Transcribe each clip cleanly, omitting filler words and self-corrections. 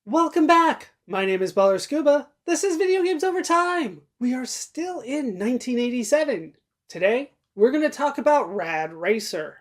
Welcome back! My name is ballerscuba. This is Video Games Over Time. We are still in 1987. Today, we're going to talk about Rad Racer.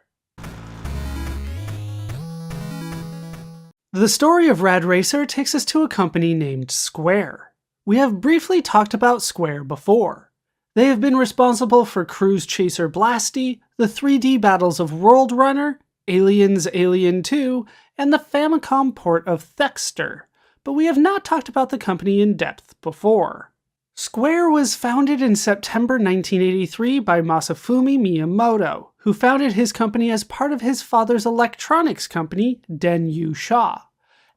The story of Rad Racer takes us to a company named Square. We have briefly talked about Square before. They have been responsible for Cruise Chaser Blasty, the 3D battles of World Runner, Aliens Alien 2, and the Famicom port of Thexter. But we have not talked about the company in depth before. Square was founded in September 1983 by Masafumi Miyamoto, who founded his company as part of his father's electronics company, Den-Yu Shaw.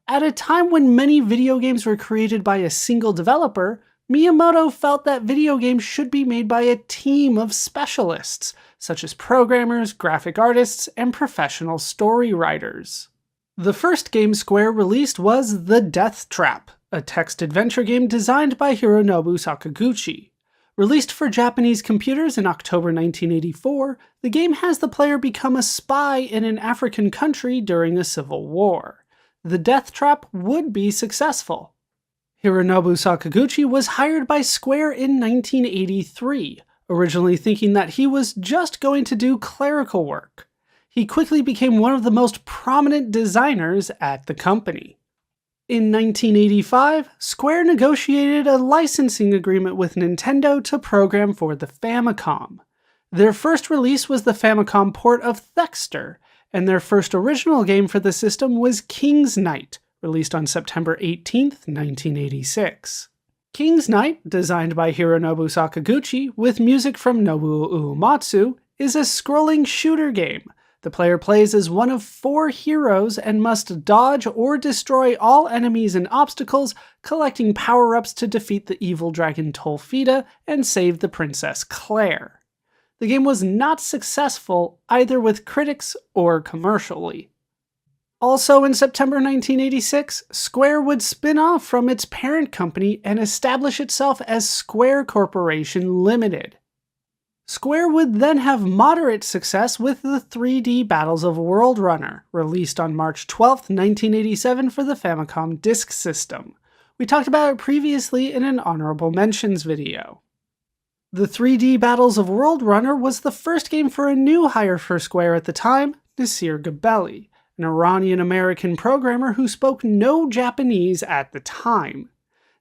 At a time when many video games were created by a single developer, Miyamoto felt that video games should be made by a team of specialists, such as programmers, graphic artists, and professional story writers. The first game Square released was The Death Trap, a text-adventure game designed by Hironobu Sakaguchi. Released for Japanese computers in October 1984, the game has the player become a spy in an African country during a civil war. The Death Trap would be successful. Hironobu Sakaguchi was hired by Square in 1983, originally thinking that he was just going to do clerical work. He quickly became one of the most prominent designers at the company. In 1985, Square negotiated a licensing agreement with Nintendo to program for the Famicom. Their first release was the Famicom port of Thexter, and their first original game for the system was King's Knight, released on September 18, 1986. King's Knight, designed by Hironobu Sakaguchi with music from Nobuo Uematsu, is a scrolling shooter game. The player plays as one of 4 heroes and must dodge or destroy all enemies and obstacles, collecting power-ups to defeat the evil dragon Tolfida and save the princess Claire. The game was not successful either with critics or commercially. Also in September 1986, Square would spin off from its parent company and establish itself as Square Corporation Limited. Square would then have moderate success with the 3D Battles of World Runner, released on March 12, 1987 for the Famicom Disk System. We talked about it previously in an honorable mentions video. The 3D Battles of World Runner was the first game for a new hire for Square at the time, Nasir Gabelli, an Iranian-American programmer who spoke no Japanese at the time.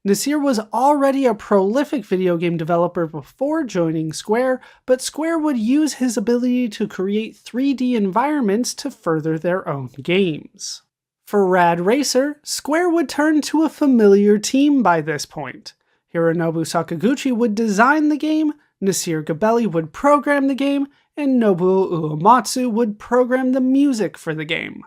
Nasir was already a prolific video game developer before joining Square, but Square would use his ability to create 3D environments to further their own games. For Rad Racer, Square would turn to a familiar team by this point. Hironobu Sakaguchi would design the game, Nasir Gabelli would program the game, and Nobuo Uematsu would program the music for the game.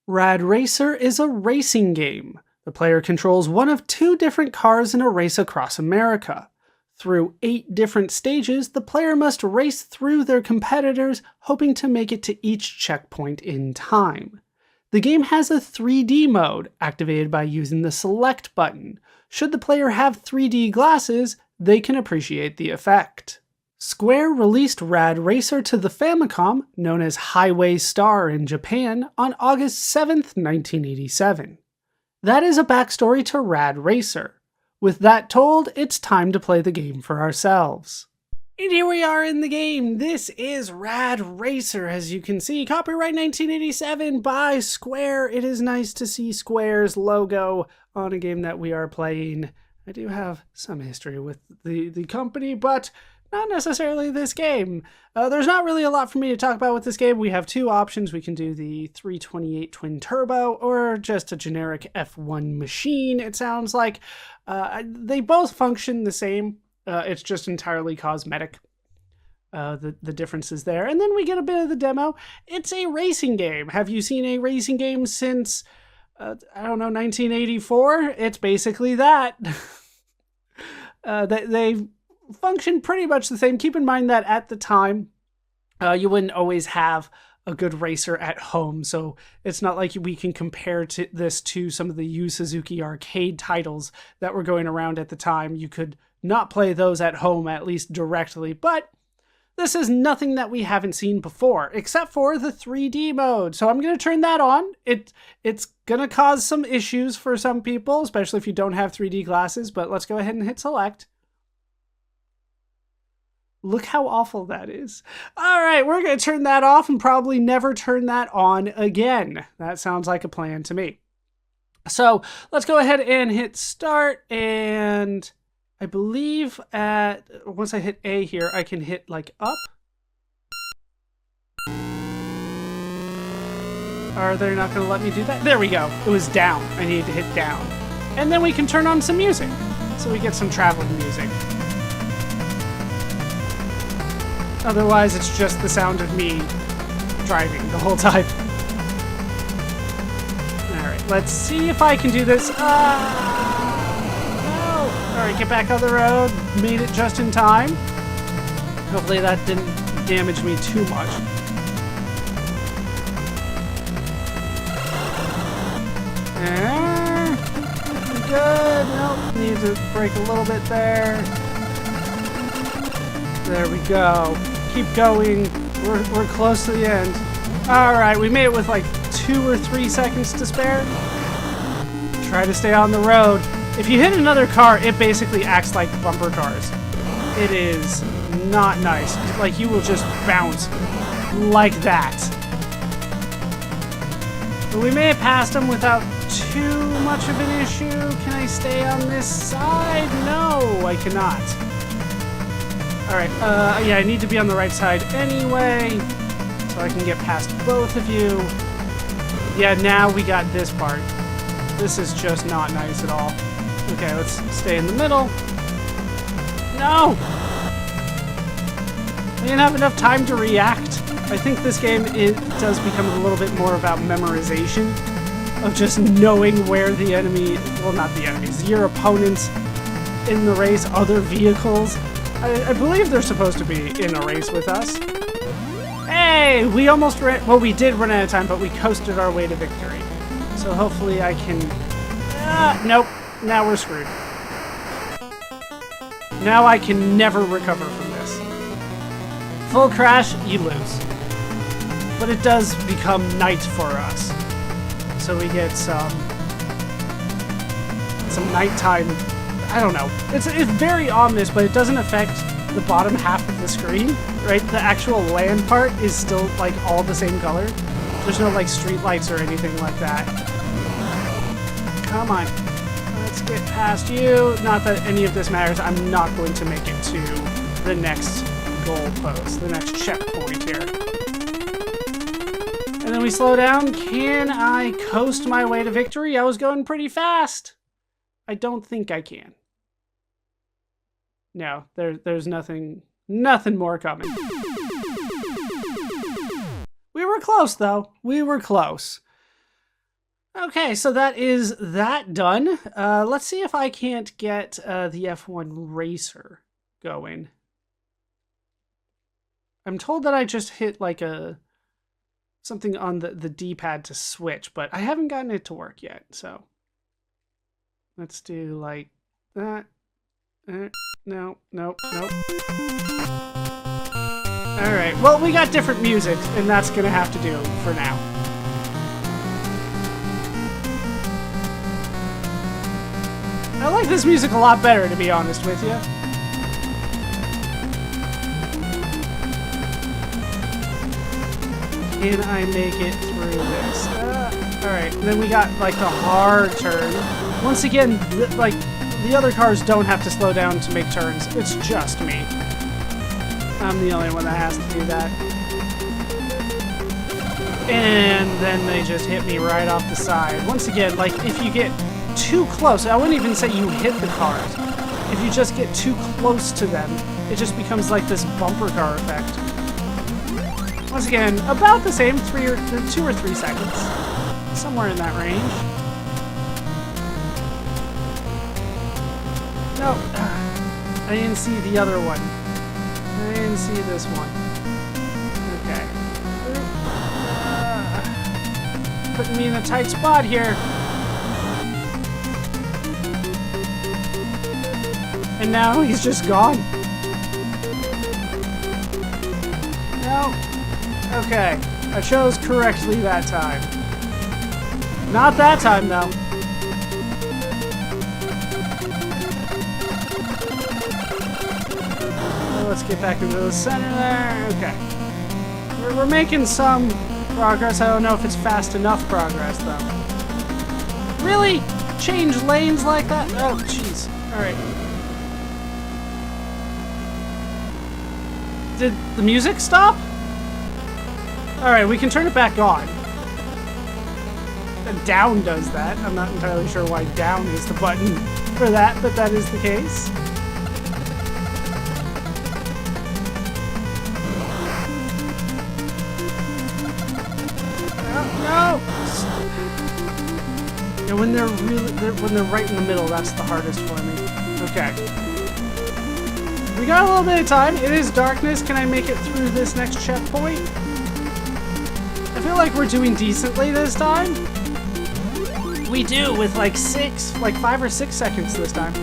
Rad Racer is a racing game. The player controls one of 2 different cars in a race across America. Through 8 different stages, the player must race through their competitors, hoping to make it to each checkpoint in time. The game has a 3D mode, activated by using the select button. Should the player have 3D glasses, they can appreciate the effect. Square released Rad Racer to the Famicom, known as Highway Star in Japan, on August 7, 1987. That is a backstory to Rad Racer. With that told, it's time to play the game for ourselves. And here we are in the game. This is Rad Racer, as you can see. Copyright 1987 by Square. It is nice to see Square's logo on a game that we are playing. I do have some history with the company, but not necessarily this game. There's not really a lot for me to talk about with this game. We have 2 options. We can do the 328 twin turbo or just a generic F1 machine, it sounds like. They both function the same. It's just entirely cosmetic. The difference is there. And then we get a bit of the demo. It's a racing game. Have you seen a racing game since, I don't know, 1984? It's basically that. They function pretty much the same. Keep in mind that at the time, you wouldn't always have a good racer at home, so it's not like we can compare this to some of the Yu Suzuki arcade titles that were going around at the time. You could not play those at home, at least directly, but This is nothing that we haven't seen before, except for the 3D mode. So I'm going to turn that on. It's going to cause some issues for some people, especially if you don't have 3D glasses, but let's go ahead and hit select. Look how awful that is. All right, we're going to turn that off and probably never turn that on again. That sounds like a plan to me. So let's go ahead and hit start, and I believe once I hit A here, I can hit like up. Are they not going to let me do that? There we go. It was down. I needed to hit down. And then we can turn on some music. So we get some traveling music. Otherwise, it's just the sound of me driving the whole time. Alright, let's see if I can do this. No! Alright, get back on the road. Made it just in time. Hopefully that didn't damage me too much. Good. Nope, need to brake a little bit there. There we go. Keep going. We're close to the end. Alright, we made it with like 2 or 3 seconds to spare. Try to stay on the road. If you hit another car, it basically acts like bumper cars. It is not nice. Like, you will just bounce like that. But we may have passed them without too much of an issue. Can I stay on this side? No, I cannot. Alright, yeah, I need to be on the right side anyway, so I can get past both of you. Yeah, now we got this part. This is just not nice at all. Okay, let's stay in the middle. No! I didn't have enough time to react. I think this game, it does become a little bit more about memorization, of just knowing where the enemy, well, not the enemies, your opponents in the race, other vehicles. I believe they're supposed to be in a race with us. Hey, we almost ran, well, we did run out of time, but we coasted our way to victory. So hopefully I can, nope, now we're screwed. Now I can never recover from this. Full crash, you lose. But it does become night for us. So we get some nighttime, I don't know. It's very ominous, but it doesn't affect the bottom half of the screen, right? The actual land part is still like all the same color. There's no like street lights or anything like that. Come on. Let's get past you. Not that any of this matters. I'm not going to make it to the next goal post, the next checkpoint here. And then we slow down. Can I coast my way to victory? I was going pretty fast. I don't think I can. No, there's nothing more coming. We were close, though. We were close. Okay, so that is that done. Let's see if I can't get the F1 Racer going. I'm told that I just hit like something on the D-pad to switch, but I haven't gotten it to work yet, so let's do like that. No, nope. Alright, well, we got different music, and that's gonna have to do for now. I like this music a lot better, to be honest with you. Can I make it through this? Alright, then we got, like, the hard turn. Once again, like, the other cars don't have to slow down to make turns. It's just me. I'm the only one that has to do that. And then they just hit me right off the side. Once again, like, if you get too close, I wouldn't even say you hit the cars. If you just get too close to them, it just becomes like this bumper car effect. Once again, about the same, 2 or 3 seconds. Somewhere in that range. No, I didn't see the other one. I didn't see this one. Okay. Putting me in a tight spot here. And now he's just gone. Okay, I chose correctly that time. Not that time, though. Let's get back into the center there. Okay. We're making some progress. I don't know if it's fast enough progress, though. Really? Change lanes like that? Oh, jeez. Alright. Did the music stop? Alright, we can turn it back on. Down does that. I'm not entirely sure why down is the button for that, but that is the case. No! And when they're right in the middle, that's the hardest for me. Okay. We got a little bit of time. It is darkness. Can I make it through this next checkpoint? I feel like we're doing decently this time. We do, with like 5 or 6 seconds this time.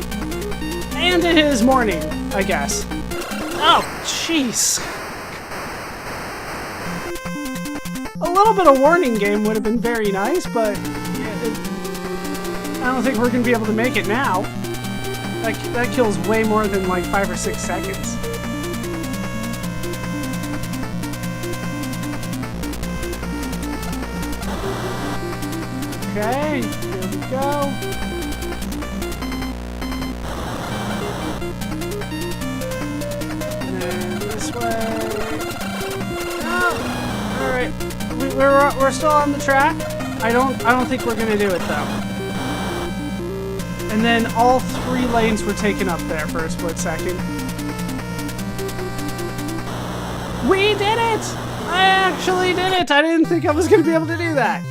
And it is morning, I guess. Oh, jeez. A little bit of warning game would have been very nice, but I don't think we're going to be able to make it now. That kills way more than like 5 or 6 seconds. Okay, here we go. And then this way. Oh, all right. We're still on the track. I don't think we're gonna do it though. And then all 3 lanes were taken up there for a split second. We did it! I actually did it! I didn't think I was gonna be able to do that.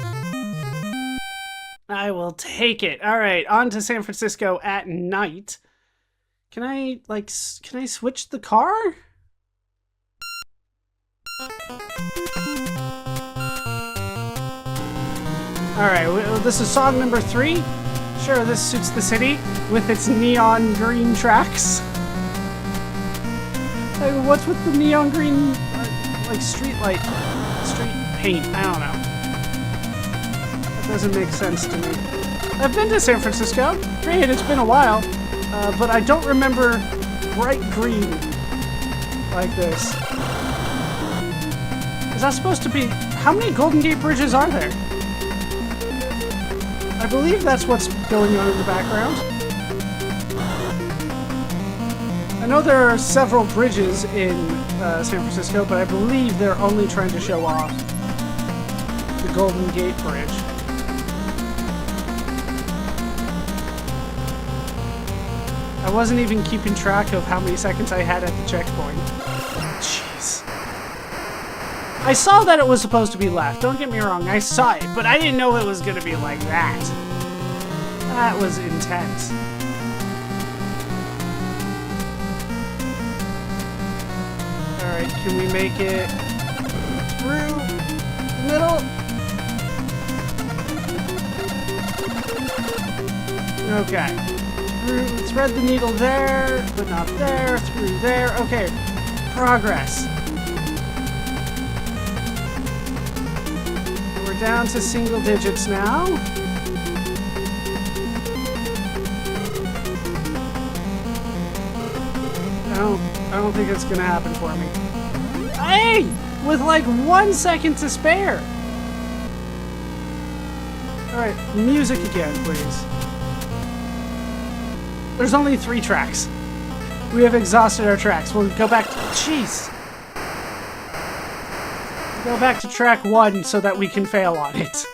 I will take it. All right, on to San Francisco at night. Can I switch the car? All right, this is song number 3. Sure, this suits the city with its neon green tracks. Like, what's with the neon green, street paint? I don't know. Doesn't make sense to me. I've been to San Francisco. Granted, it's been a while, but I don't remember bright green like this. Is that supposed to be... How many Golden Gate bridges are there? I believe that's what's going on in the background. I know there are several bridges in San Francisco, but I believe they're only trying to show off the Golden Gate Bridge. I wasn't even keeping track of how many seconds I had at the checkpoint. Jeez. I saw that it was supposed to be left. Don't get me wrong, I saw it, but I didn't know it was going to be like that. That was intense. Alright, can we make it through the middle? Okay. Thread the needle there, but not there, through there. Okay, progress. We're down to single digits now. I don't think it's gonna happen for me. Hey! With like 1 second to spare. Alright, music again, please. There's only 3 tracks. We have exhausted our tracks. We'll go back to... Jeez! Go back to track 1 so that we can fail on it.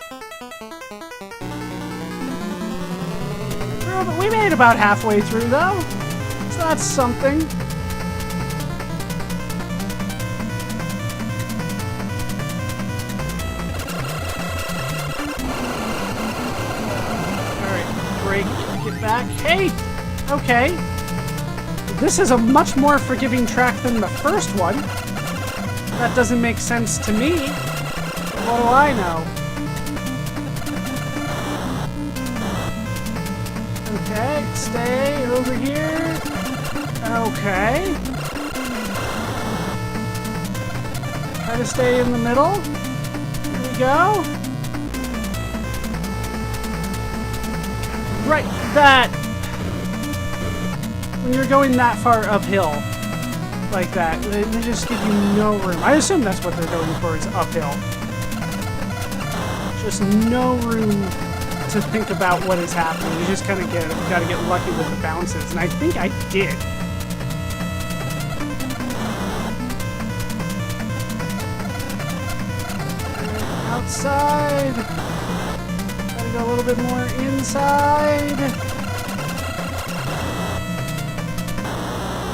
We made it about halfway through, though. So that's something. Alright, brake, get back. Hey! Okay. This is a much more forgiving track than the first one. That doesn't make sense to me. What do I know? Okay, stay over here. Okay. Try to stay in the middle. Here we go. Right, that. When you're going that far uphill, like that, they just give you no room. I assume that's what they're going for, is uphill. Just no room to think about what is happening. You just kind of gotta get lucky with the bounces, and I think I did. Outside. Gotta go a little bit more inside.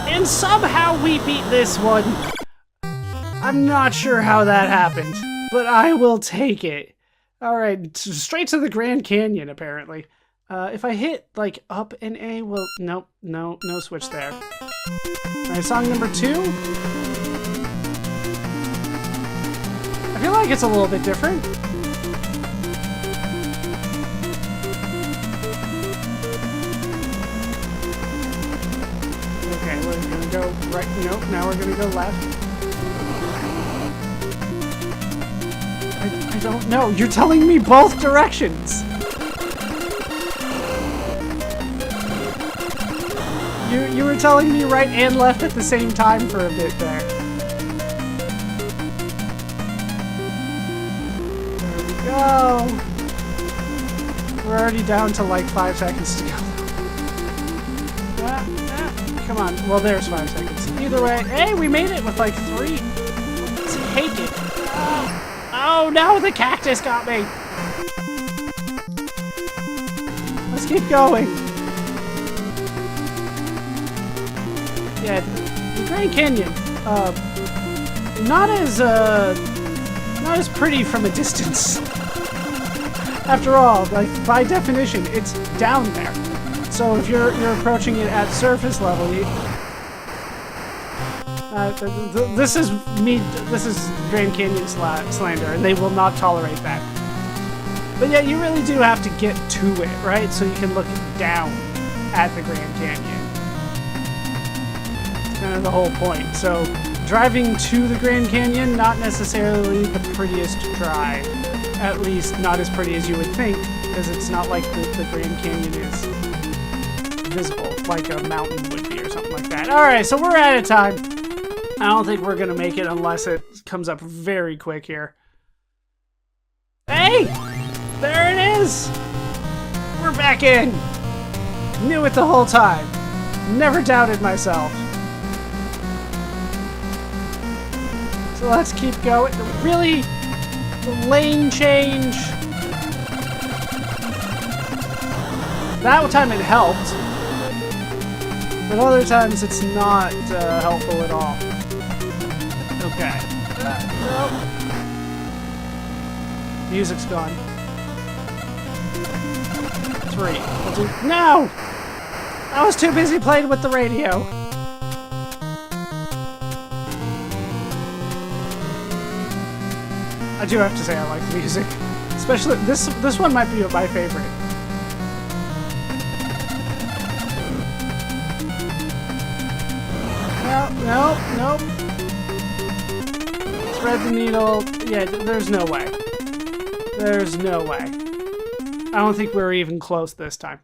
And somehow we beat this one. I'm not sure how that happened, but I will take it. Alright, straight to the Grand Canyon, apparently. If I hit, like, up and A, well, nope, no switch there. Alright, song number 2. I feel like it's a little bit different. Okay, we're gonna go right, nope, now we're gonna go left. I don't know, you're telling me both directions! You were telling me right and left at the same time for a bit there. There we go. We're already down to like 5 seconds to go. Come on. Well, there's 5 seconds. Either way, hey, we made it with like 3. Let's take it. Oh no, the cactus got me. Let's keep going. Yeah, the Grand Canyon, not as pretty from a distance. After all, like, by definition, it's down there. So if you're approaching it at surface level, this is Grand Canyon slander, and they will not tolerate that. But yeah, you really do have to get to it, right? So you can look down at the Grand Canyon. Kind of the whole point. So driving to the Grand Canyon, not necessarily the prettiest drive. At least not as pretty as you would think, because it's not like the Grand Canyon is visible, like a mountain would be or something like that. Alright, so we're out of time. I don't think we're gonna make it unless it comes up very quick here. Hey! There it is! We're back in! Knew it the whole time. Never doubted myself. So let's keep going. Really, the lane change. That time it helped, but other times it's not helpful at all. Okay. Nope. Music's gone. 3. We'll do. No! I was too busy playing with the radio. I do have to say I like the music. Especially this one might be my favorite. Nope. Thread the needle. Yeah, there's no way. There's no way. I don't think we're even close this time.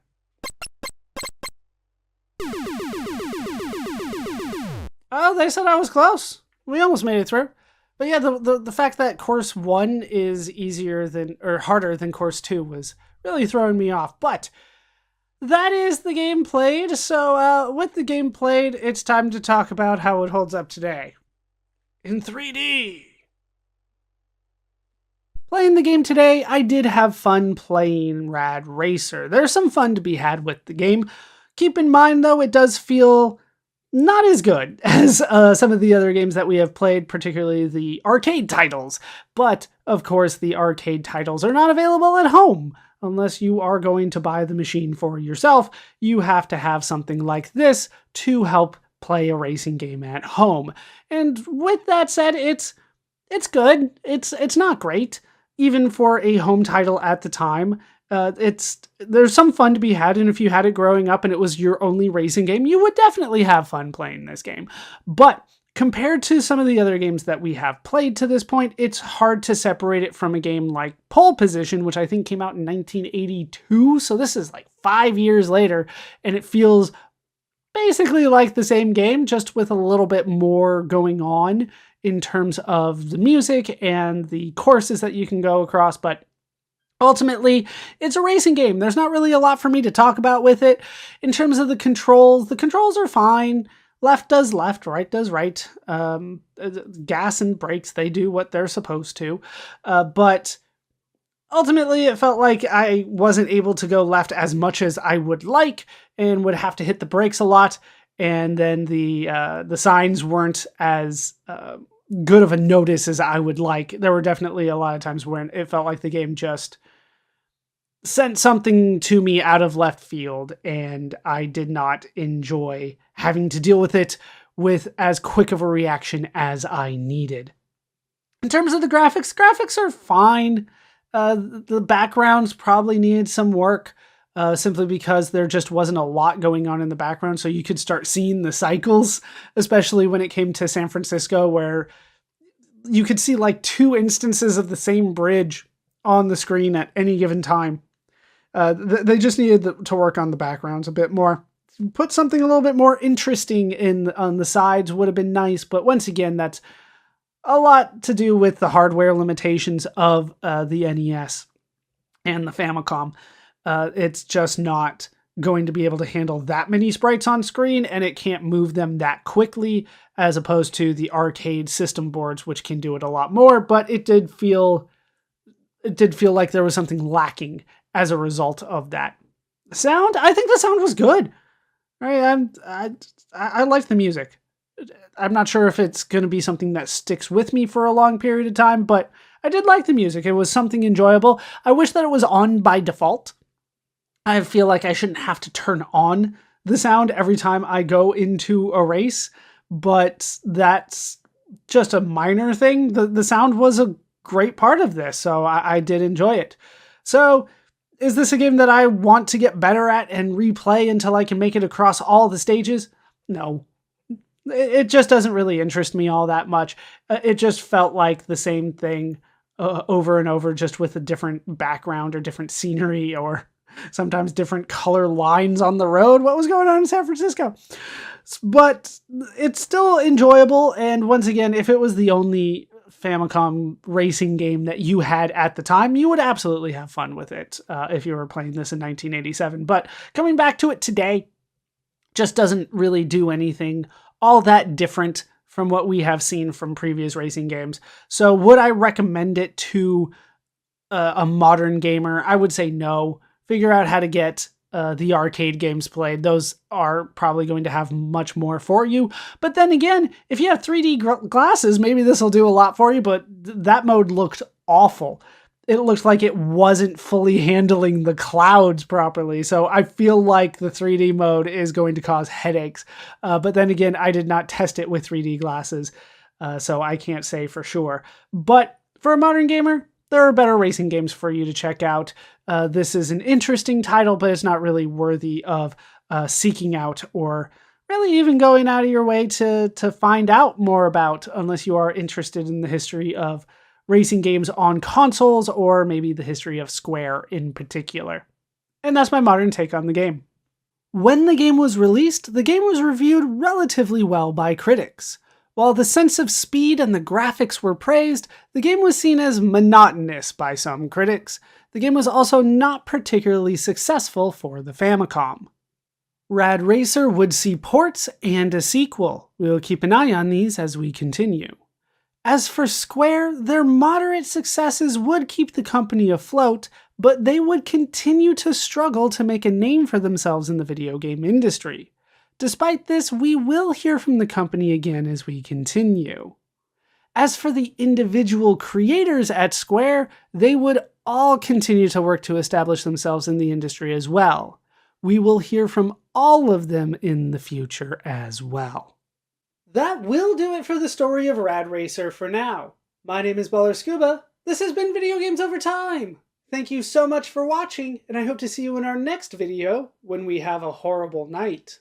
Oh, they said I was close. We almost made it through. But yeah, the fact that course 1 is easier than, or harder than course 2 was really throwing me off. But that is the game played. So with the game played, it's time to talk about how it holds up today. In 3D. Playing the game today, I did have fun playing Rad Racer. There's some fun to be had with the game. Keep in mind, though, it does feel not as good as some of the other games that we have played, particularly the arcade titles. But, of course, the arcade titles are not available at home. Unless you are going to buy the machine for yourself, you have to have something like this to help play a racing game at home. And with that said, it's good. It's not great, even for a home title at the time. There's some fun to be had, and if you had it growing up and it was your only racing game, you would definitely have fun playing this game. But Compared to some of the other games that we have played to this point, it's hard to separate it from a game like Pole Position, which I think came out in 1982. So this is like 5 years later, and it feels basically like the same game, just with a little bit more going on in terms of the music and the courses that you can go across. But ultimately, it's a racing game. There's not really a lot for me to talk about with it. In terms of the controls are fine. Left does left, right does right. Gas and brakes, they do what they're supposed to. But ultimately, it felt like I wasn't able to go left as much as I would like and would have to hit the brakes a lot. And then the signs weren't as good of a notice as I would like. There were definitely a lot of times when it felt like the game just sent something to me out of left field, and I did not enjoy having to deal with it with as quick of a reaction as I needed. In terms of the graphics are fine. The backgrounds probably needed some work, simply because there just wasn't a lot going on in the background, so you could start seeing the cycles, especially when it came to San Francisco, where you could see like 2 instances of the same bridge on the screen at any given time. They just needed to work on the backgrounds a bit more. Put something a little bit more interesting on the sides would have been nice, but once again, that's a lot to do with the hardware limitations of the NES and the Famicom. It's just not going to be able to handle that many sprites on screen, and it can't move them that quickly, as opposed to the arcade system boards, which can do it a lot more. But it did feel like there was something lacking as a result of that. Sound, I think the sound was good. Right, I like the music. I'm not sure if it's going to be something that sticks with me for a long period of time, but I did like the music. It was something enjoyable. I wish that it was on by default. I feel like I shouldn't have to turn on the sound every time I go into a race, but that's just a minor thing. The sound was a great part of this, so I did enjoy it. So, is this a game that I want to get better at and replay until I can make it across all the stages? No. It just doesn't really interest me all that much. It just felt like the same thing over and over, just with a different background or different scenery or sometimes different color lines on the road. What was going on in San Francisco? But it's still enjoyable. And once again, if it was the only Famicom racing game that you had at the time, you would absolutely have fun with it if you were playing this in 1987. But coming back to it today just doesn't really do anything all that different from what we have seen from previous racing games. So would I recommend it to a modern gamer? I would say no. Figure out how to get the arcade games played. Those are probably going to have much more for you. But then again, if you have 3D glasses, maybe this will do a lot for you, but that mode looked awful. It looked like it wasn't fully handling the clouds properly. So I feel like the 3D mode is going to cause headaches. But then again, I did not test it with 3D glasses, so I can't say for sure. But for a modern gamer, there are better racing games for you to check out. This is an interesting title, but it's not really worthy of seeking out or really even going out of your way to find out more about, unless you are interested in the history of racing games on consoles or maybe the history of Square in particular. And that's my modern take on the game. When the game was released, the game was reviewed relatively well by critics. While the sense of speed and the graphics were praised, the game was seen as monotonous by some critics. The game was also not particularly successful for the Famicom. Rad Racer would see ports and a sequel. We will keep an eye on these as we continue. As for Square, their moderate successes would keep the company afloat, but they would continue to struggle to make a name for themselves in the video game industry. Despite this, we will hear from the company again as we continue. As for the individual creators at Square, they would all continue to work to establish themselves in the industry as well. We will hear from all of them in the future as well. That will do it for the story of Rad Racer for now. My name is ballerscuba. This has been Video Games Over Time. Thank you so much for watching, and I hope to see you in our next video when we have a horrible night.